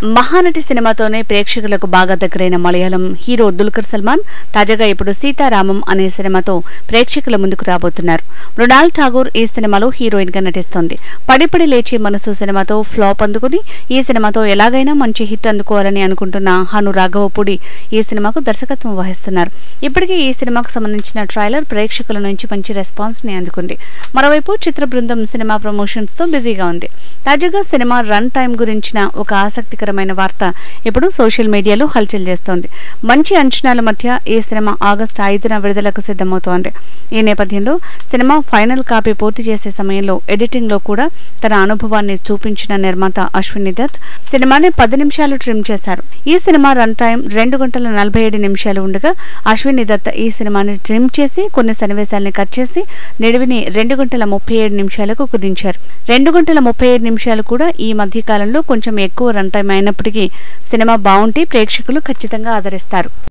మహానటి సినిమాతోనే ప్రేక్షకులకు బాగా దగ్గరైన మలయాళం హీరో దుల్కర్ సల్మాన్ తాజాగా ఇప్పుడు సీతారామం అనే సినిమాతో ప్రేక్షకుల ముందుకు రాబోతున్నారు. మృణాల్ ఠాగూర్ ఈ సినిమాలో హీరోయిన్ గా నటిస్తోంది. పడిపడి లేచే మనసు సినిమాతో ఫ్లాప్ అందుకుని ఈ సినిమాతో ఎలాగైనా మంచి హిట్ అందుకోవాలని అనుకుంటున్న హను రాఘవపూడి ఈ సినిమాకు దర్శకత్వం వహిస్తున్నారు. ఇప్పటికే ఈ సినిమాకు సంబంధించిన ట్రైలర్ ప్రేక్షకుల నుంచి మంచి రెస్పాన్స్ ని అందుకుంది. మరోవైపు చిత్ర బృందం సినిమా ప్రమోషన్స్ తో బిజీగా ఉంది. తాజాగా సినిమా రన్ టైం గురించిన ఒక ఆసక్తికరమైన వార్త ఇప్పుడు సోషల్ మీడియాలో హల్చల్ చేస్తోంది. మంచి అంచనాల మధ్య ఈ సినిమా ఆగస్టు 5న విడుదలకు సిద్ధమవుతోంది. ఈ నేపథ్యంలో సినిమా ఫైనల్ కాపీ పూర్తి చేసే సమయంలో ఎడిటింగ్ లో కూడా తన అనుభవాన్ని చూపించిన నిర్మాత అశ్విని దత్ సినిమాని 10 నిమిషాలు ట్రిమ్ చేశారు. ఈ సినిమా రన్ టైం 2 గంటల 47 నిమిషాలు ఉండగా అశ్విని దత్ ఈ సినిమాని ట్రిమ్ చేసి కొన్ని సన్నివేశాలని కట్ చేసి నిడివిని 2 గంటల 37 నిమిషాలకు కుదించారు. 2 గంటల 37 నిమిషాలు కూడా ఈ మధ్య కాలంలో కొంచెం ఎక్కువ రన్ టైం అయినప్పటికీ సినిమా బాగుంటే ప్రేక్షకులు ఖచ్చితంగా ఆదరిస్తారు.